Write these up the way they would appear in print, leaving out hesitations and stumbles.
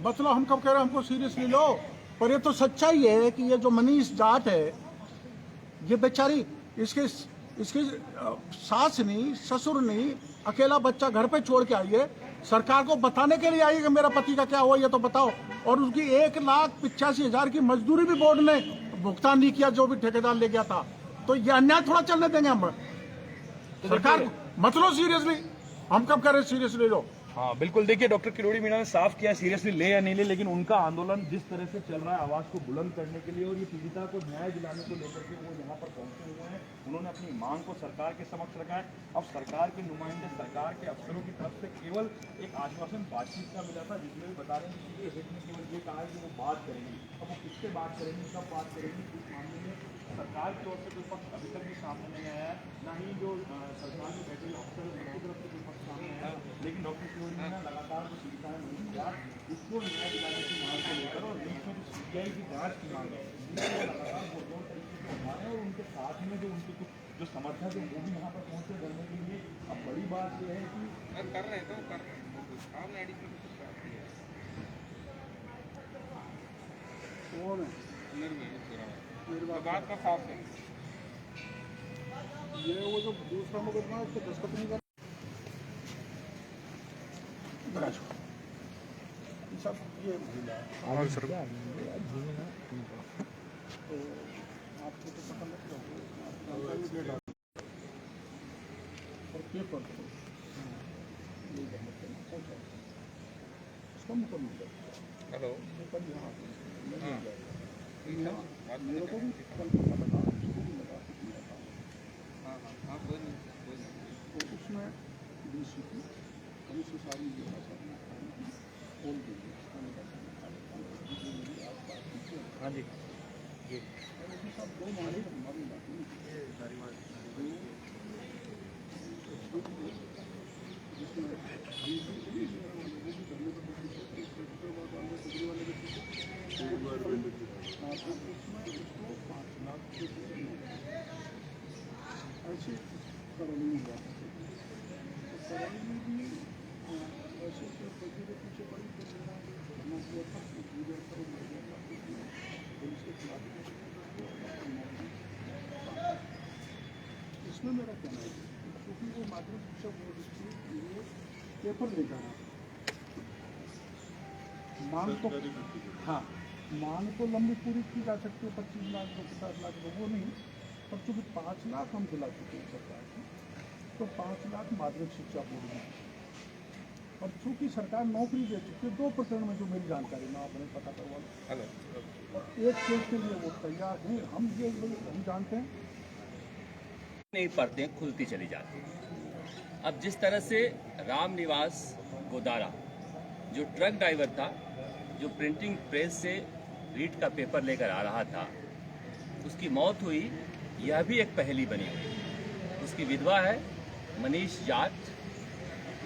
बतलो, हम कब कह रहे हैं हमको सीरियसली लो। पर ये तो सच्चाई है कि ये जो मनीष जाट है, ये बेचारी, इसके इसके सास नहीं, ससुर नहीं, अकेला बच्चा घर पे छोड़ के आई है। सरकार को बताने के लिए आई है कि मेरा पति का क्या हुआ ये तो बताओ। और उसकी 1,85,000 की मजदूरी भी बोर्ड ने भुगतान नहीं किया, जो भी ठेकेदार ले गया था। तो ये अन्याय थोड़ा चलने देंगे हम। सरकार मत लो सीरियसली, हम कब कह रहे सीरियसली लो। हाँ बिल्कुल, देखिए डॉक्टर किरोड़ी मीणा ने साफ किया सीरियसली ले या नहीं ले, लेकिन उनका आंदोलन जिस तरह से चल रहा है आवाज को बुलंद करने के लिए और ये पीड़िता को न्याय दिलाने को लेकर के वो यहाँ पर पहुंचे हुए हैं। उन्होंने अपनी मांग को सरकार के समक्ष रखा है। अब सरकार के नुमाइंदे, सरकार के अफसरों की तरफ से केवल एक आश्वासन बातचीत का मिला था, जिसमें भी बता रहे हैं कि हित ने केवल ये कहा है कि वो बात करेंगी। अब वो किससे बात करेंगी, कब बात करेंगी, इस मामले में सरकार की ओर से कोई पक्ष अभी तक भी सामने नहीं आया है, ना ही जो सरकार में बैठे अफसर उनकी तरफ से कोई पक्ष सामने आया है। लेकिन डॉक्टर किरोड़ी मीणा लगातार जो पीड़िताएं नहीं दिया, इसको न्याय दिलाने की मांग को लेकर और बीच में जो सीबीआई की जांच की मांग है, लगातार वो दोनों तरीके से उठा रहे हैं। और उनके साथ में जो उनके कुछ जो समर्थक है वो भी यहाँ पर पहुंचे धरने के लिए। अब बड़ी बात यह है कि कर रहे तो कर रहे हैं बात का साफ है। ये वो जो दूसरा मुकदमा है उसको दस्तखत नहीं कर सब ये महिला तो आपको तो पता लग रहा और पेपर उसका मुकदमा हेलो पेपर यहाँ हाँ मेरे को भी कल पता लगा, उसको भी लगा कितना था। हाँ हाँ हाँ कोई नहीं तो उसमें DCP हमसे सारी जो भाषा बोल दीजिए। हाँ जी सब दो मामले हमारी बात उसको 5 लाख ऐसे करौली में हुआ। करौली में भी ऐसे के पीछे बड़ी धरना हुआ था, पुलिस के खिलाफ। इसमें मेरा कहना है क्योंकि वो माध्यमिक शिक्षा बोर्ड ये पेपर लेकर मांग तो हाँ मांग तो लंबी पूरी की जा सकती है 25 लाख 50 लाख, वो नहीं। पर चूँकि 5 लाख हम दिला चुके हैं सरकार को, तो 5 लाख माध्यमिक शिक्षा बोर्ड में। और चूँकि सरकार नौकरी दे चुकी है 2 प्रकरण में, जो मेरी जानकारी में आपने पता करवा लो। हेलो और एक केस के लिए वो तैयार हैं। हम जानते हैं नई परतें खुलती चली जाती हैं। अब जिस तरह से रामनिवास गोदारा जो ट्रक ड्राइवर था, जो प्रिंटिंग प्रेस से रीट का पेपर लेकर आ रहा था, उसकी मौत हुई, यह भी एक पहेली बनी हुई। उसकी विधवा है मनीष जाट,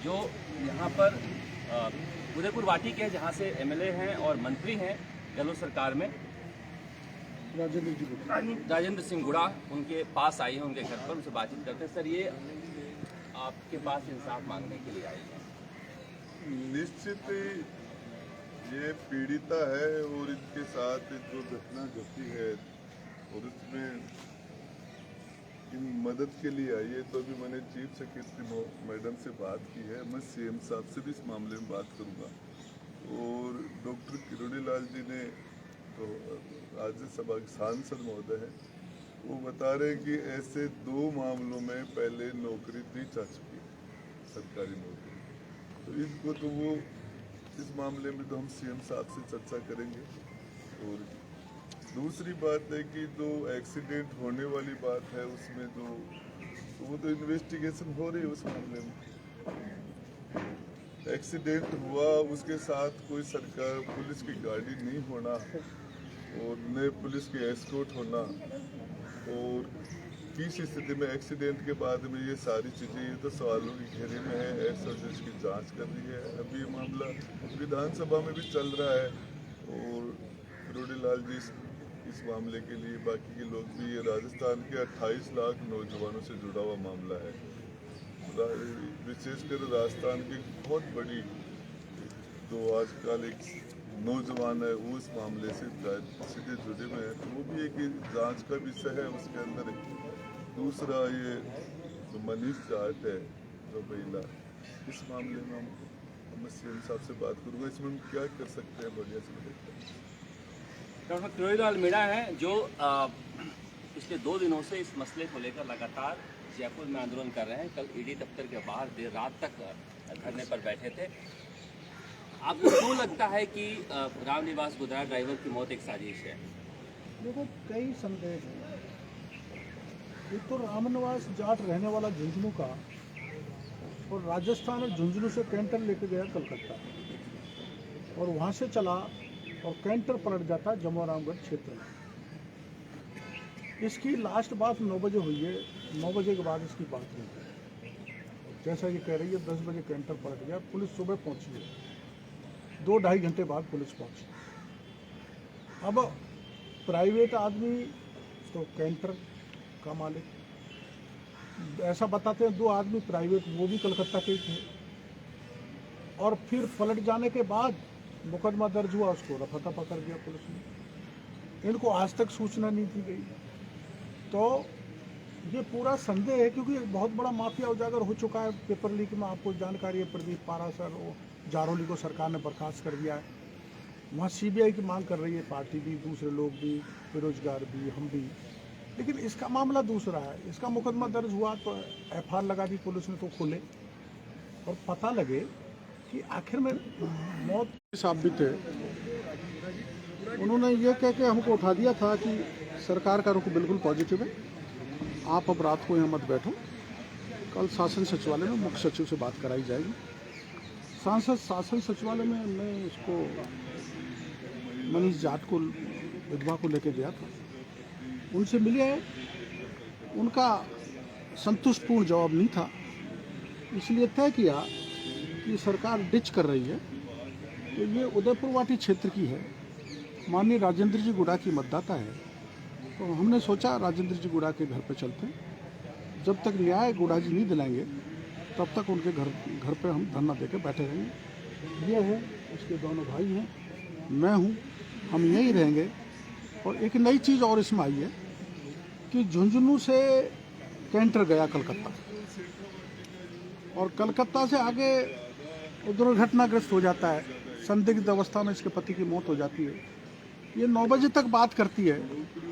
जो यहाँ पर उदयपुर वाटी के, जहाँ से MLA हैं और मंत्री हैं गहलोत सरकार में, राजेंद्र सिंह गुड़ा उनके पास आई है, उनके घर पर उनसे बातचीत करते हैं। सर, ये आपके पास इंसाफ मांगने के लिए आई है। निश्चित ये पीड़िता है और इनके साथ जो घटना घटी है और उसमें इन मदद के लिए आई है। तो अभी मैंने चीफ सेक्रेटरी मैडम से बात की है, मैं CM साहब से भी इस मामले में बात करूंगा। और डॉक्टर किरोड़ी लाल जी ने तो राज्यसभा के सांसद महोदय हैं, वो बता रहे हैं कि ऐसे 2 मामलों में पहले नौकरी दी जा चुकी है, सरकारी नौकरी। तो इनको तो वो इस मामले में तो हम CM साहब से चर्चा करेंगे। और दूसरी बात है कि जो एक्सीडेंट होने वाली बात है उसमें तो वो तो इन्वेस्टिगेशन हो रही है उस मामले में। एक्सीडेंट हुआ, उसके साथ कोई सरकार पुलिस की गाड़ी नहीं होना और न पुलिस की एस्कॉर्ट होना, और किस स्थिति में एक्सीडेंट के बाद में ये सारी चीज़ें, ये तो सवालों की घेरे में है। एक्स की जांच कर रही है। अभी ये मामला विधानसभा में भी चल रहा है और किरोड़ी लाल जी इस मामले के लिए, बाकी के लोग भी, ये राजस्थान के 28 लाख नौजवानों से जुड़ा हुआ मामला है। विशेषकर राजस्थान की बहुत बड़ी, तो आजकल एक नौजवान है वो इस मामले से सीधे जुड़े हुए हैं, तो वो भी एक जांच का विषय है। उसके अंदर दूसरा ये जो मनीष जाट है जो महिला, इस मामले में मैं सीएम साहब से बात करूंगा, इसमें हम क्या कर सकते हैं बढ़िया से बढ़िया। डॉक्टर किरोड़ीलाल मीणा हैं जो पिछले 2 दिनों से इस मसले को लेकर लगातार जयपुर में आंदोलन कर रहे हैं। कल ईडी दफ्तर के बाहर देर रात तक धरने पर बैठे थे। आपको क्यों लगता है कि रामनिवास गोदारा ड्राइवर की मौत एक साजिश है? देखो कई संदेह हैं। एक तो रामनिवास जाट रहने वाला झुंझुनू का और राजस्थान और झुंझुनू से कैंटर लेके गया कलकत्ता और वहाँ से चला और कैंटर पलट जाता जम्मू रामगढ़ क्षेत्र में। इसकी लास्ट बात 9 बजे हुई है। 9 बजे के बाद इसकी बात नहीं है। जैसा ये कह रही है 10 बजे कैंटर पलट गया, पुलिस सुबह पहुंची है, 2-2.5 घंटे बाद पुलिस पहुंची। अब प्राइवेट आदमी तो कैंटर का मालिक, ऐसा बताते हैं 2 आदमी प्राइवेट, वो भी कलकत्ता के ही थे, और फिर पलट जाने के बाद मुकदमा दर्ज हुआ, उसको रफा दफा कर दिया पुलिस ने। इनको आज तक सूचना नहीं दी गई। तो ये पूरा संदेह है, क्योंकि एक बहुत बड़ा माफिया उजागर हो चुका है। पेपर लीक में आपको जानकारी है, प्रदीप पारासर और जारोली को सरकार ने बर्खास्त कर दिया है। वहाँ सीबीआई की मांग कर रही है पार्टी भी, दूसरे लोग भी, बेरोजगार भी, हम भी। लेकिन इसका मामला दूसरा है। इसका मुकदमा दर्ज हुआ तो एफआईआर लगा दी पुलिस ने, तो खोले और पता लगे कि आखिर में मौत साबित है। उन्होंने ये कह के हमको उठा दिया था कि सरकार का रुख बिल्कुल पॉजिटिव है, आप अब रात को यहाँ मत बैठो, कल शासन सचिवालय में मुख्य सचिव से बात कराई जाएगी। शासन सचिवालय में मैं इसको मनीष जाट को, विधवा को लेके गया था, उनसे मिले हैं, उनका संतुष्टपूर्ण जवाब नहीं था। इसलिए तय किया कि सरकार डिच कर रही है। तो ये उदयपुर वाटी क्षेत्र की है, माननीय राजेंद्र जी गुड़ा की मतदाता है। तो हमने सोचा राजेंद्र जी गुड़ा के घर पे चलते हैं, जब तक न्याय गुड़ा जी नहीं दिलाएंगे तब तक उनके घर पे हम धरना देके बैठे रहेंगे। ये है, इसके दोनों भाई हैं, मैं हूँ, हम यहीं रहेंगे। और एक नई चीज़ और इसमें आई है कि झुंझुनू से कैंटर गया कलकत्ता, और कलकत्ता से आगे दुर्घटनाग्रस्त हो जाता है, संदिग्ध अवस्था में इसके पति की मौत हो जाती है। ये 9 बजे तक बात करती है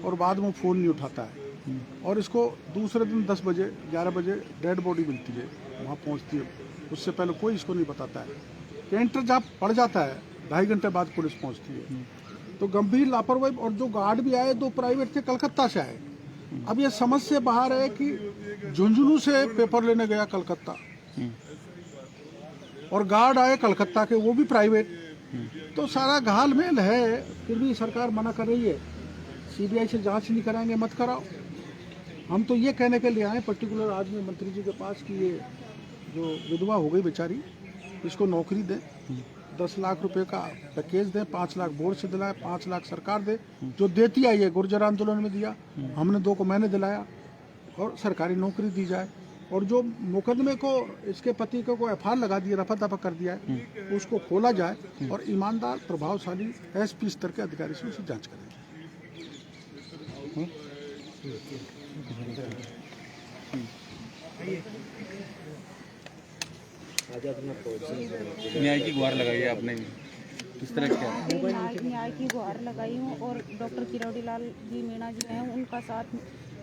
और बाद में फ़ोन नहीं उठाता है, और इसको दूसरे दिन 10 बजे 11 बजे डेड बॉडी मिलती है, वहाँ पहुँचती है। उससे पहले कोई इसको नहीं बताता है। कैंटर जहाँ पड़ जाता है 2.5 घंटे बाद पुलिस पहुँचती है। तो गंभीर लापरवाही। और जो गार्ड भी आए 2 प्राइवेट थे, कलकत्ता से आए। अब ये समझ से बाहर है कि झुंझुनू से पेपर लेने गया कलकत्ता, और गार्ड आए कलकत्ता के, वो भी प्राइवेट। तो सारा घालमेल है। फिर भी सरकार मना कर रही है, सीबीआई से जांच नहीं कराएंगे, मत कराओ। हम तो ये कहने के लिए आए पर्टिकुलर आदमी मंत्री जी के पास कि ये जो विधवा हो गई बेचारी, इसको नौकरी दें, 10 लाख रुपए का पैकेज दें, 5 लाख बोर्ड से दिलाए, 5 लाख सरकार दे, जो देती आई है। गुर्जर आंदोलन में दिया हमने, 2 को मैंने दिलाया, और सरकारी नौकरी दी जाए। और जो मुकदमे को इसके पति को एफआईआर लगा दिया, रफा दफा कर दिया है, उसको खोला जाए और ईमानदार प्रभावशाली एसपी स्तर के अधिकारी से उसकी जांच करें। न्याय की गुहार लगाई है आपने, किस तरह क्या? न्याय की गुहार लगाई हूँ, और डॉक्टर किरोड़ीलाल जी मीणा जी हैं,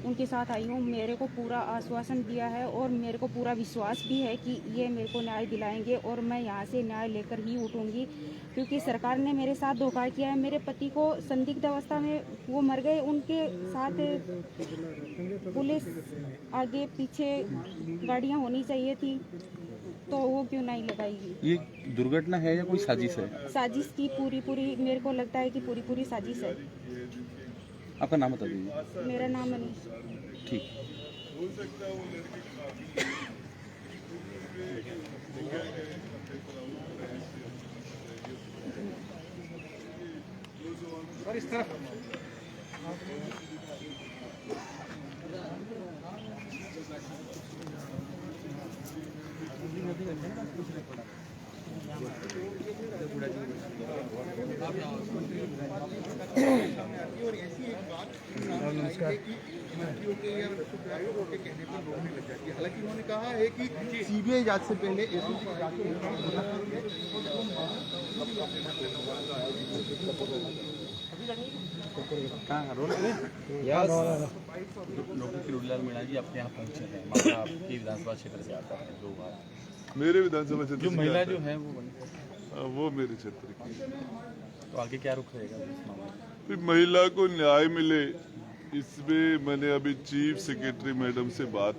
उनके साथ आई हूँ। मेरे को पूरा आश्वासन दिया है और मेरे को पूरा विश्वास भी है कि ये मेरे को न्याय दिलाएंगे, और मैं यहाँ से न्याय लेकर ही उठूँगी, क्योंकि सरकार ने मेरे साथ धोखा किया है। मेरे पति को संदिग्ध अवस्था में वो मर गए, उनके साथ पुलिस आगे पीछे गाड़ियाँ होनी चाहिए थी, तो वो क्यों नहीं लगाएगी? ये दुर्घटना है या कोई साजिश है? साजिश की पूरी मेरे को लगता है कि पूरी साजिश है। आपका नाम बता दीजिए। मेरा नाम मनीष। ठीक। और इस तरफ हालांकि उन्होंने कहा है कि सीबीआई जांच से पहले एसओसी की जांच डॉक्टर किरोड़ीलाल मीणा जी आपके यहाँ पहुँचे हैं, मामला आपकी विधानसभा क्षेत्र से आता है 2 बार। मेरे विधानसभा क्षेत्र जो से महिला आता जो है। है वो बनी, हाँ, वो मेरे क्षेत्र की है। तो आगे क्या रुख रहेगा इस मामले में? फिर महिला को न्याय मिले, इसमें मैंने अभी चीफ सेक्रेटरी मैडम से बात